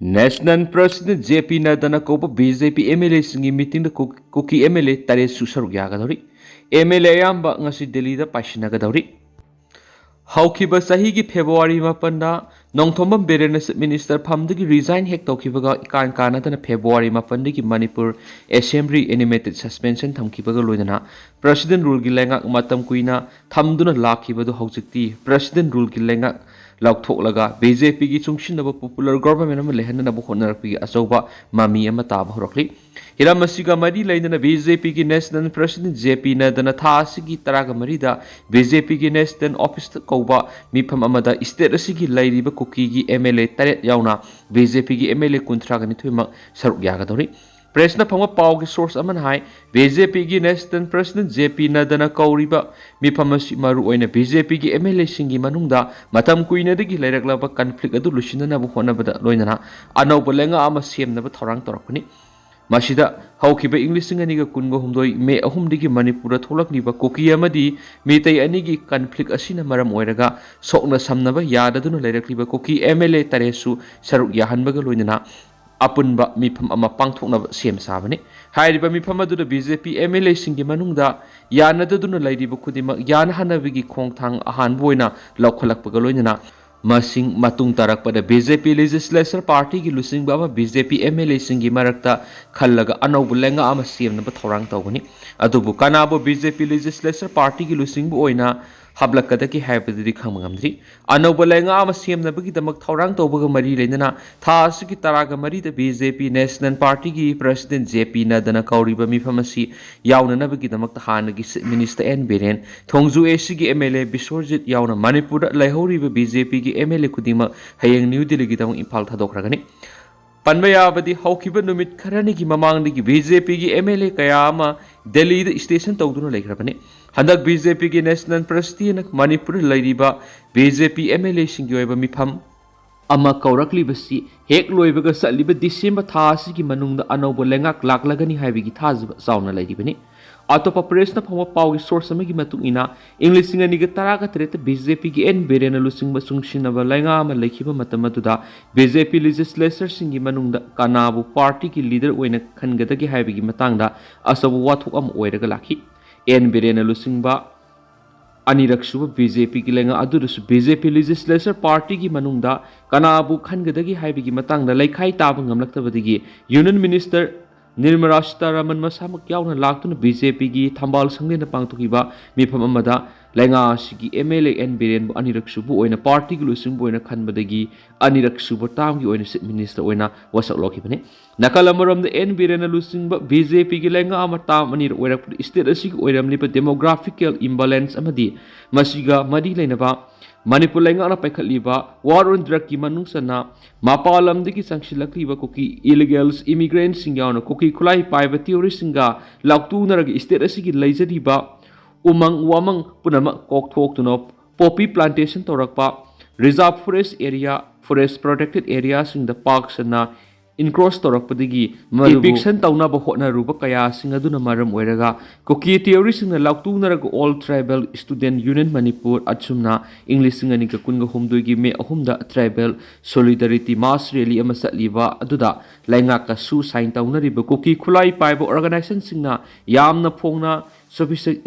National President JP Nadana Kopa BJP MLA singi meeting the Kuki MLA Tare Susar Yagadori. MLA Yamba Ngasi Delhi the Pashinagadori. Hawkiba Sahigi February Mapanda, Nongtomba Biren Minister Pamdigi resign Hek Tokibaga Ikan Kanatan February Mapandiki Manipur Assembly animated suspension Tamkibaga Luina, President Rule Gilenga Matam Kuina, Tamduna Lakibado Hojiti, President Rule Gilenga. Lauthoklaga BJP gi chungsinaba popular government ama lehanaba honarpi asoba mami ama taba horokli hiramasiga mari lainana BJP gi national president JP nadana tha asigi taraga marida BJP gi national office kauba mifam amada state asigi lairiba kuki gi MLA taret yauna BJP gi MLA kuntraga ni thuima saruk yagadori Presna Pama Pau source aman high, BJP gi National President JP Nadana Kauriba, Mipamasi Maru oina BJP gi MLA Singi Manunda, Matam Kuina de Gilaglaba conflict adu Lucina Nabuhona Loinana, Ano Bolenga Ama Siem Naba Torang Torkani. Mashida, Hawkiba English Singaniga Kungo Humdoi, May Ahumdigi Manipura Tolak Niba, Kuki Amadi, Mete Anigi conflict Asina Maram Oiraga, Sokna Samnava Yada Duna Lerakliba, Kuki MLA Taresu, Saruk Yahanbaga Loinana. Apunba mifam ama pangthokna sem sabani hairiba mifam adu BJP MLA singi manungda yana daduna laidiba khudima yana hanabigi khongthang ahan boina laukhalakpaga loinana masing matung tarakpada BJP legislature party gi lusing baba BJP MLA singi marakta khallaga anobu lenga ama semna ba thorang tawgani adubu kanabo BJP legislature party gi lusing bu oina hablakada ki haibadi khamngamdri anoba lenga ama semna bagi damak thorang tawbaga mari lenana thas ki taraga mari the BJP national party gi president JP Nadana kauriba mifamasi yauna nabagi damak thana gi minister N Biren thongju AC gi MLA Bisorjit yauna Manipur laihoriba BJP gi MLA kudima hayeng New Delhi gi damak impal thadokragani Panbayabadi Hawkiba Numit Karani ki mamang di BJP gi MLA kayama Delhi the station tawduna laikrabani Handak BJP gi national president Manipur lairiba BJP MLA singi oiba mifam ama kaurakli basi hek loibaga saliba December thasi ki manungda anobo lengak laklagani haibigi thaz sauna lairibani Atopa press na phama pau gi source amagi matung ina English singa niga taraga treta BJP gi N Biren lusing basung sinaba lenga ama lekhiba matamatuda BJP legislature singi manungda kanabu party ki leader oina khangada gi haibigi matangda asabu wathuk am oiraga lakhi N Biren lusing ba anirak suba BJP ki lenga adurusu BJP legislature party ki manungda kanabu khangada gi haibigi matangda laikhai tabang ngamlaktabadigi union minister Nirmala Sitaraman masamak yauna laktuna BJP gi thambal sangne pangtukiba mifam amada lenga sigi MLA N Biren bu anirak subu oina party gi lusing bu oina khanbadagi anirak subu tam gi oina minister oina wasak lokibane nakalamoram the N Biren lusing ba BJP gi lenga ama tam anir oirak state asigi oiram lipa demographical imbalance amadi masiga madi leinaba Manipur lenga na paikhatliba war on drug ki manungsana mapalam digi sangsilakliba kuki illegals immigrants singyauna kuki khulai paiba theory singa laktu naragi state asigi leijadiba umang wamang punama kokthok tuno poppy plantation torakpa reserve forest area forest protected areas in the parks na incross torakpadigi eviction tauna ba hotna ruba kaya singaduna maram oiraga kuki theory singna laktu naraga all tribal student union Manipur achumna English singani ka kunga humdoigi me ahumda tribal solidarity mass rally ama satliba aduda lainga ka su sign tauna riba kuki khulai paiba organization singna yamna phongna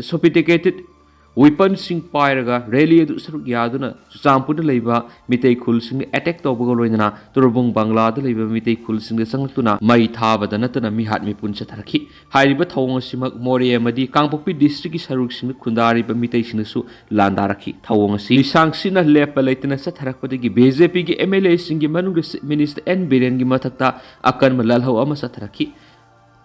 sophisticated weapon sing pairaga rally adu saruk yaduna champuna leiba mitei khul sing attack tawbaga loinana turbung bangla da leiba mitei khul sing sangtuna mai thabada natana mi hat mi puncha tharaki hairiba thawng simak more amadi kangpokpi district ki saruk sing khundari ba mitei sing su landarakhi thawng si lisang sina lepa leitana satharakpadagi BJP gi MLA sing gi manung minister N Biren gi mathakta akan malalhau ama satharaki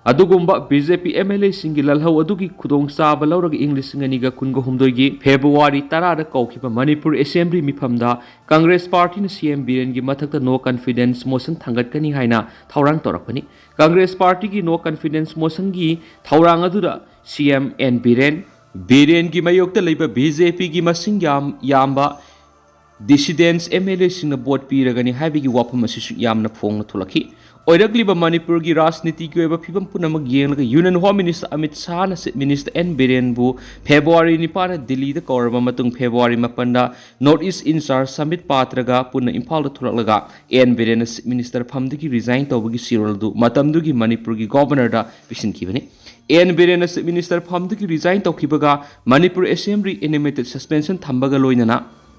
Adugumba BJP MLA singi lalhau adugi khudong saba lauraga English singaniga kungo humdoigi February 10 da kaukiba Manipur Assembly mifamda Congress Party na CM Biren gi mathakta no confidence motion thangatkani haina thaurang torakpani Congress Party gi no confidence motion gi thaurang aduda CM N Biren gi mayokta leiba BJP gi masing yamba dissidents MLA sing board piragani haibigi wapam asisu yamna phongna thulaki oiragliba manipur gi rajniti ki oiba phibam punama yenglaga union home minister amit shah na minister n biren bu february ni para delhi da korba matung february mapanda north east in charge summit patraga punna imphal da thulaklaga n biren minister phamdigi resign tawbagi sirol du matamdugi manipur gi governor da pisin kibani n biren minister phamdigi resign tawkibaga manipur assembly animated suspension thambaga loinana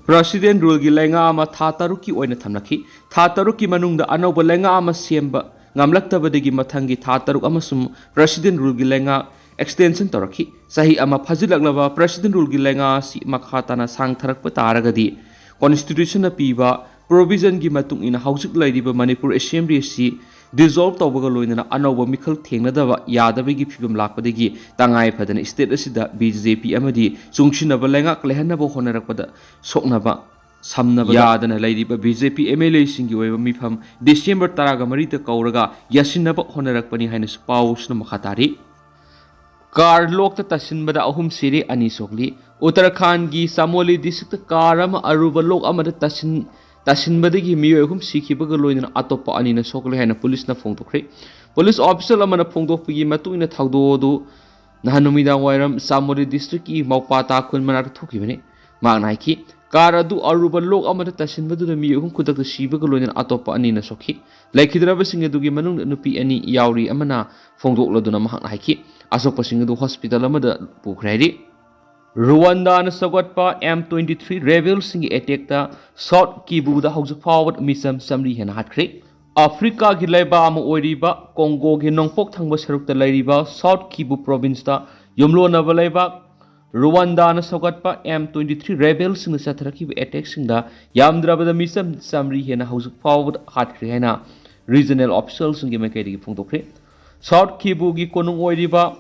President rule gi lenga ama tha taruki oina thamnaki tha taruki manungda anoba lenga ama semba ngamlaktabadagi mathangi tha taruk amasum president rule gi lenga extension toraki sahi ama phajilaklaba president rule gi lenga si makhatana sang tharakpa taragadi constitution na piba provision gi matung ina haujik laidiba manipur assembly si dissolve tawbaga loinana anoba mikhal thengnadaba yadabagi phibam lakpadagi tangai phadana state asida BJP amadi chungchinaba lenga klehanaba honarakpada soknaba samnaba yadana laidiba BJP MLA singi oiba mifam December 13 ta kauraga yasinaba honarakpani haina pausna makhatari car लोक तसिनबदा अहुम सिरे अनि सोकली उत्तराखंड की Samoli district car अरुब लोक तसिनबदगी मियो अहुम सिखिबग lion अतोप अनिना सोकले हैना police ना फोंदोख्रे police officer अमना फोंदोखपगी मतुइना थाउदोदु नहानुमिदा वायरम Samoli district की मौपाता खुन मना थोखिबने मागनाइकी कार अदु अरुब लोक अमदा तसिनबदुना मियो अहुम खुदक सिबग लोइन अतोप अनिना सोखी लैखिद्रबसिंग अदुगी मनुंग नुपी अनि यावरी अमना फोंदोक्लदुना मागनाइकी असोकपसिंग अदु hospital अमदा पुखराइरी Rwanda na sagotpa M23 rebels singi attack ta South Kivu da haujuk forward Micham samri hena hatkhre Africa gi laiba ama oiriba Congo gi nongpok thangba saruk ta lairiba South Kivu province ta yumlo na balaiba Rwanda na sagotpa M23 rebels singi sathaki attack singda yamdrabada Micham samri hena haujuk forward hatkhre hena regional officials singi makai gi phongtokre South Kivu gi konung oiriba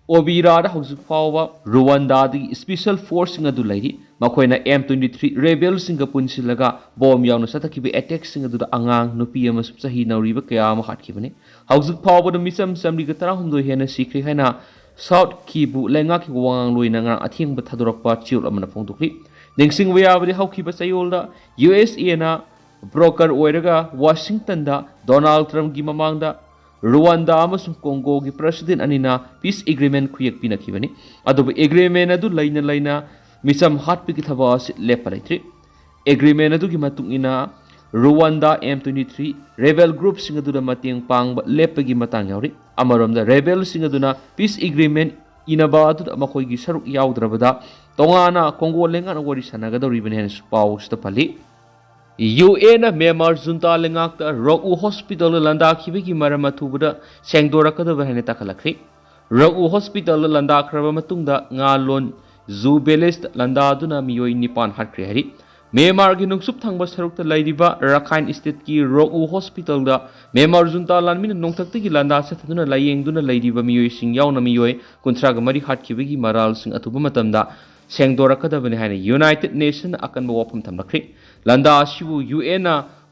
Obira da haujuk fawa Rwanda di special force singa du lairi makoina M23 rebel singa punsilaga bom yauna satakhibe attack singa du angang nupi ama sahi nauriba kaya ma hatkibane haujuk fawa da Micham samri ga tara humdo hena sikri haina South Kivu lenga ki wang loina nga athing ba thadorakpa chiul amana phongdukri ningsing wayabadi haukhiba sayolda USA na broker oiraga Washington da Donald Trump gi mamangda Rwanda amasung Congo gi president anina peace agreement khuyak pinakibani adobe agreement adu laina Micham hatpi ki thaba lepalaitri agreement adu gi matung ina Rwanda M23 rebel group singa du mateng pang lepagi matang yauri amarom da rebel singa duna peace agreement inaba adu makoi gi saruk yaudrabada tongana Congo lenga wari sanaga do riben hen paus ta pali UN Myanmar junta lengakta Rogu hospital landa khibigi marama thubuda sengdora kadaba hene takalakri Rogu hospital landa khraba matungda ngalon zu belest landa duna miyoi nipan hatkre hari Myanmar gi nungsup thangba sarukta lairiba Rakhine state ki Rogu hospital da Myanmar junta lanmin nongthakti gi landa sathaduna layengduna lairiba miyoi sing yauna miyoi kuntraga mari hatkibigi maral sing atuba matamda sengdora kadabane hane United Nation akan wapam thamlakri landa asibu UN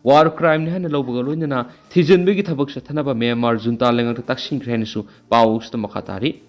war crime hane lobaga loinana thijenbegi thabak sathanaba Myanmar junta lenga taksing khrenisu paus ta makhatari